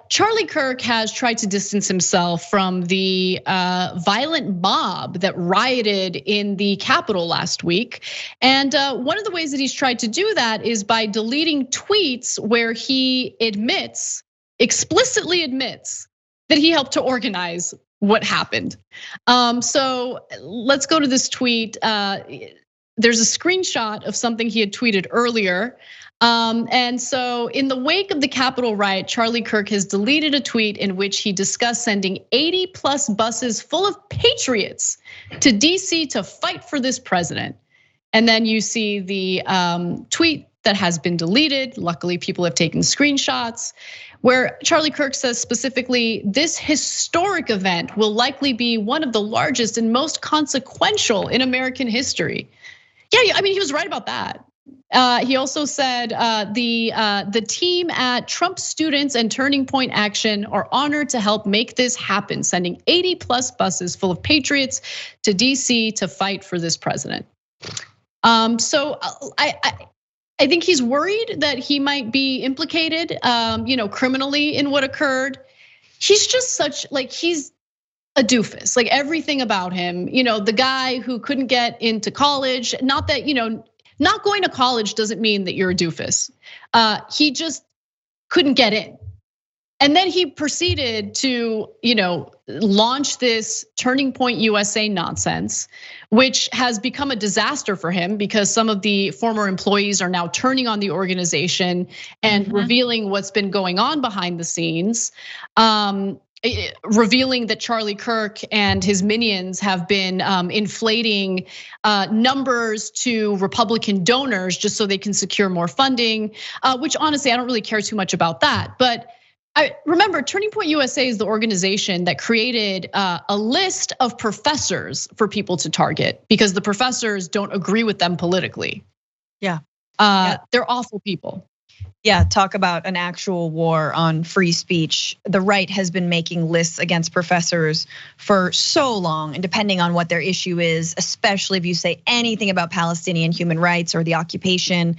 Charlie Kirk has tried to distance himself from the violent mob that rioted in the Capitol last week. And one of the ways that he's tried to do that is by deleting tweets where he explicitly admits that he helped to organize what happened. So let's go to this tweet. There's a screenshot of something he had tweeted earlier. And so in the wake of the Capitol riot, Charlie Kirk has deleted a tweet in which he discussed sending 80+ buses full of patriots to DC to fight for this president. And then you see the tweet that has been deleted. Luckily, people have taken screenshots where Charlie Kirk says specifically, this historic event will likely be one of the largest and most consequential in American history. Yeah, I mean, he was right about that. He also said the team at Trump Students and Turning Point Action are honored to help make this happen, sending 80+ buses full of patriots to DC to fight for this president. So I think he's worried that he might be implicated, criminally in what occurred. He's just he's a doofus. Like everything about him, the guy who couldn't get into college. Not that not going to college doesn't mean that you're a doofus. He just couldn't get in. And then he proceeded to, launch this Turning Point USA nonsense, which has become a disaster for him because some of the former employees are now turning on the organization and revealing what's been going on behind the scenes. Revealing that Charlie Kirk and his minions have been inflating numbers to Republican donors just so they can secure more funding, which honestly, I don't really care too much about that. But I remember Turning Point USA is the organization that created a list of professors for people to target because the professors don't agree with them politically. Yeah. They're awful people. Yeah, talk about an actual war on free speech. The right has been making lists against professors for so long, and depending on what their issue is, especially if you say anything about Palestinian human rights or the occupation,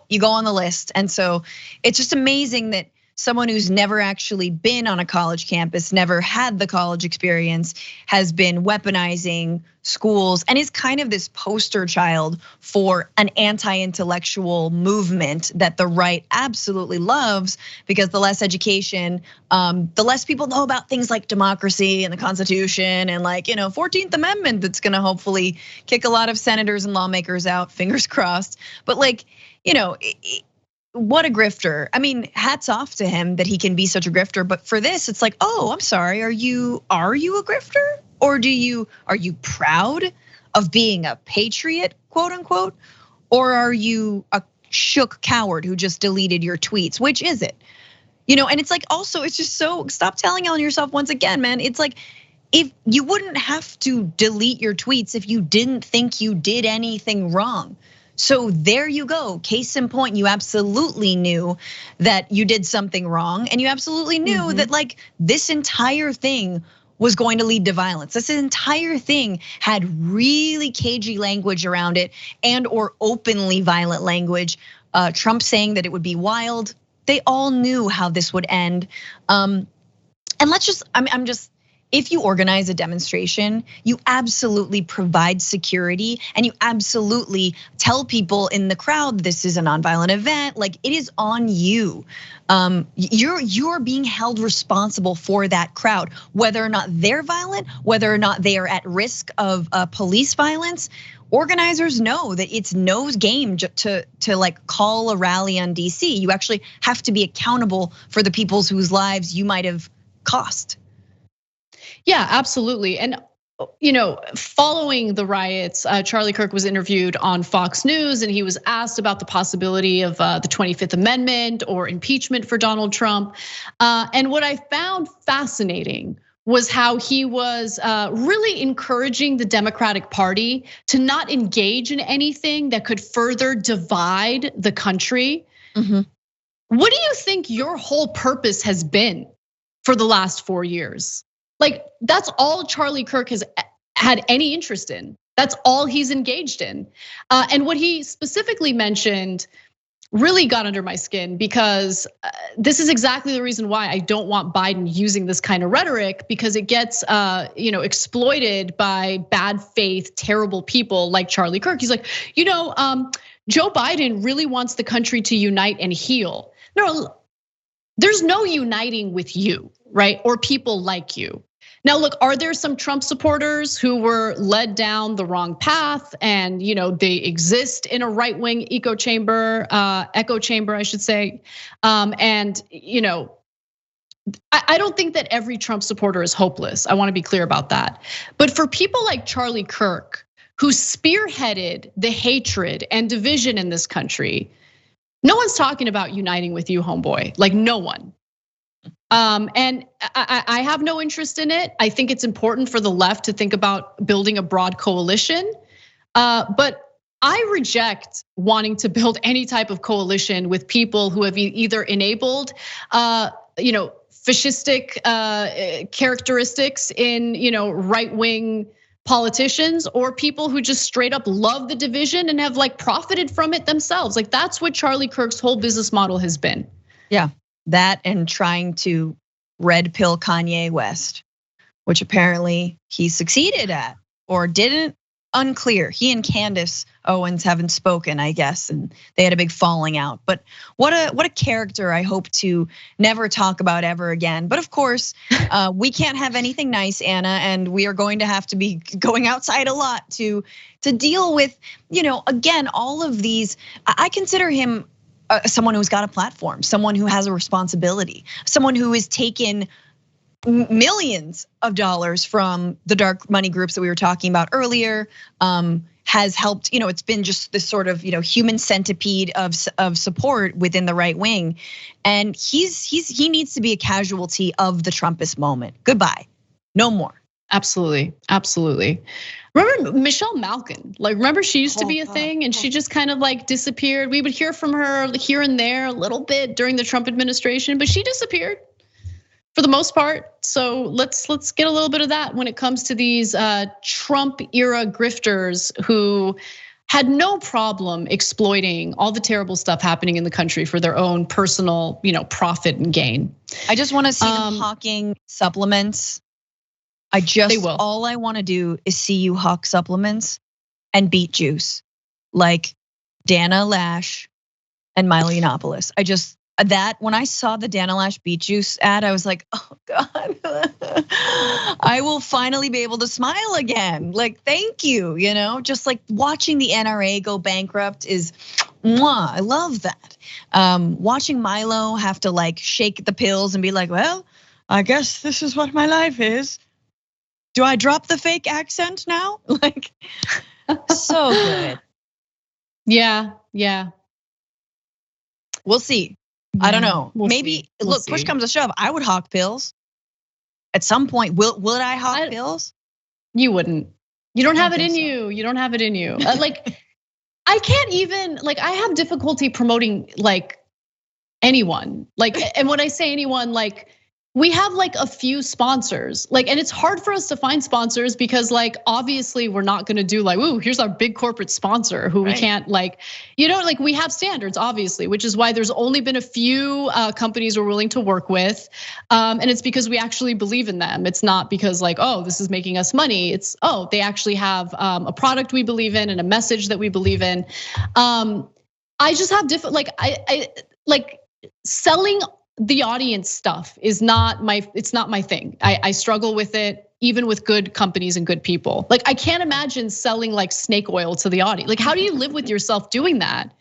you go on the list. And so it's just amazing that someone who's never actually been on a college campus, never had the college experience, has been weaponizing schools and is kind of this poster child for an anti-intellectual movement that the right absolutely loves, because the less education, the less people know about things like democracy and the Constitution and 14th Amendment that's gonna hopefully kick a lot of senators and lawmakers out, fingers crossed. But what a grifter. I mean, hats off to him that he can be such a grifter. But for this, it's like, I'm sorry, are you a grifter? Or are you proud of being a patriot, quote unquote? Or are you a shook coward who just deleted your tweets? Which is it? And it's like, also, it's just so, stop telling on yourself once again, man. It's like, if you wouldn't have to delete your tweets if you didn't think you did anything wrong. So there you go, case in point, you absolutely knew that you did something wrong, and you absolutely knew that this entire thing was going to lead to violence. This entire thing had really cagey language around it and or openly violent language. Trump saying that it would be wild. They all knew how this would end. And if you organize a demonstration, you absolutely provide security and you absolutely tell people in the crowd this is a nonviolent event. It is on you. You're being held responsible for that crowd, whether or not they're violent, whether or not they are at risk of police violence. Organizers know that it's no game to call a rally on DC. You actually have to be accountable for the people whose lives you might have cost. Yeah, absolutely. And following the riots, Charlie Kirk was interviewed on Fox News and he was asked about the possibility of the 25th Amendment or impeachment for Donald Trump. And what I found fascinating was how he was really encouraging the Democratic Party to not engage in anything that could further divide the country. What do you think your whole purpose has been for the last 4 years? That's all Charlie Kirk has had any interest in. That's all he's engaged in. And what he specifically mentioned really got under my skin because this is exactly the reason why I don't want Biden using this kind of rhetoric, because it gets exploited by bad faith, terrible people like Charlie Kirk. He's like, Joe Biden really wants the country to unite and heal. No, there's no uniting with you, right? Or people like you. Now, look, are there some Trump supporters who were led down the wrong path and they exist in a right-wing echo chamber, I should say. And I don't think that every Trump supporter is hopeless. I wanna be clear about that. But for people like Charlie Kirk, who spearheaded the hatred and division in this country, no one's talking about uniting with you, homeboy, like no one. And I have no interest in it. I think it's important for the left to think about building a broad coalition. But I reject wanting to build any type of coalition with people who have either enabled, fascistic characteristics in, right-wing politicians, or people who just straight up love the division and have profited from it themselves. Like that's what Charlie Kirk's whole business model has been. Yeah. That and trying to red pill Kanye West, which apparently he succeeded at or didn't, unclear. He and Candace Owens haven't spoken, I guess, and they had a big falling out. But what a character I hope to never talk about ever again. But of course, we can't have anything nice, Anna, and we are going to have to be going outside a lot to deal with, again, all of these. I consider him someone who's got a platform, someone who has a responsibility, someone who has taken millions of dollars from the dark money groups that we were talking about earlier, has helped, it's been just this sort of, human centipede of support within the right wing. And he needs to be a casualty of the Trumpist moment. Goodbye, no more. Absolutely, absolutely. Remember Michelle Malkin? Remember she used to be a thing and she just kind of disappeared. We would hear from her here and there a little bit during the Trump administration, but she disappeared for the most part. So let's get a little bit of that when it comes to these Trump era grifters who had no problem exploiting all the terrible stuff happening in the country for their own personal, profit and gain. I just want to see them hawking supplements. All I want to do is see you hawk supplements and beet juice like Dana Lash and Milo Yiannopoulos. When I saw the Dana Lash beet juice ad, I was like, oh God, I will finally be able to smile again. Thank you, just watching the NRA go bankrupt is, mwah, I love that. Watching Milo have to shake the pills and be like, well, I guess this is what my life is. Do I drop the fake accent now? So good. Yeah. We'll see. Yeah, I don't know. Maybe look, push comes to shove, I would hawk pills. At some point, would I hawk pills? You wouldn't. You don't have it in you. You don't have it in you. I can't even, I have difficulty promoting anyone. And when I say anyone, we have a few sponsors, and it's hard for us to find sponsors because obviously we're not gonna do ooh, here's our big corporate sponsor who we can't we have standards obviously, which is why there's only been a few companies we're willing to work with. And it's because we actually believe in them. It's not because oh, this is making us money. It's they actually have a product we believe in and a message that we believe in. I just have different I selling the audience stuff is not it's not my thing. I struggle with it, even with good companies and good people. I can't imagine selling snake oil to the audience. How do you live with yourself doing that?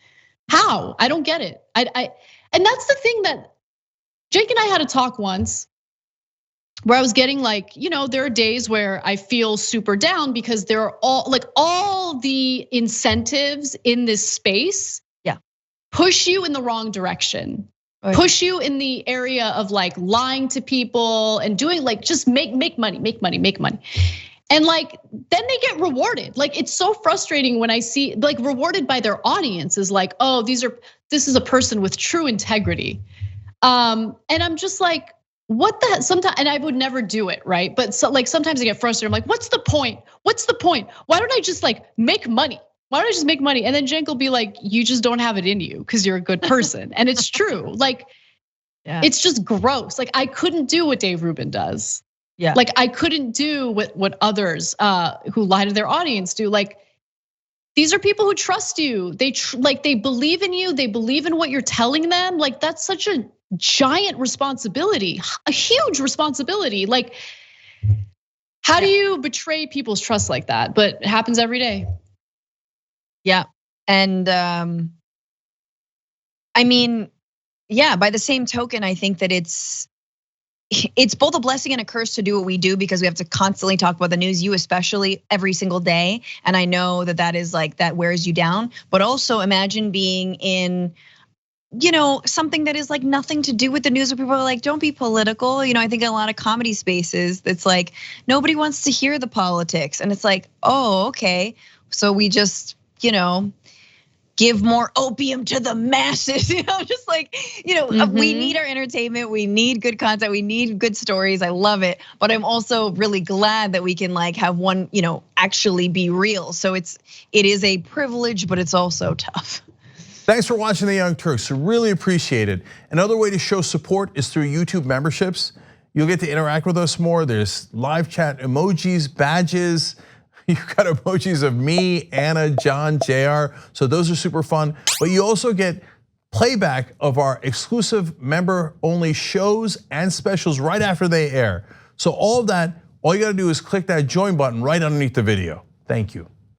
How? I don't get it. And that's the thing that Jake and I had a talk once where I was getting there are days where I feel super down because there are all the incentives in this space push you in the wrong direction. Push you in the area of lying to people and doing just make money. And then they get rewarded. It's so frustrating when I see rewarded by their audience is oh, this is a person with true integrity. And I'm just what the sometimes, and I would never do it, right? But so sometimes I get frustrated. I'm what's the point? What's the point? Why don't I just make money? why don't I just make money? And then Cenk will be like, you just don't have it in you because you're a good person. And it's true. Like, it's just gross. Like, I couldn't do what Dave Rubin does. Yeah. Like, I couldn't do what others who lie to their audience do. Like, these are people who trust you. They believe in you. They believe in what you're telling them. Like, that's such a giant responsibility, a huge responsibility. Like, how do you betray people's trust like that? But it happens every day. Yeah, and I mean, yeah, by the same token, I think that it's both a blessing and a curse to do what we do because we have to constantly talk about the news, you especially, every single day. And I know that is like, that wears you down. But also imagine being in, something that is like nothing to do with the news where people are like, don't be political. I think in a lot of comedy spaces, it's like, nobody wants to hear the politics. And it's like, oh, okay. So we just, give more opium to the masses, just like, we need our entertainment, we need good content, we need good stories. I love it. But I'm also really glad that we can like have one, actually be real. So it is a privilege, but it's also tough. Thanks for watching the Young Turks, really appreciate it. Another way to show support is through YouTube memberships. You'll get to interact with us more. There's live chat emojis, badges. You've got emojis of me, Anna, John, JR. So those are super fun. But you also get playback of our exclusive member only shows and specials right after they air. So all of that, all you gotta do is click that join button right underneath the video. Thank you.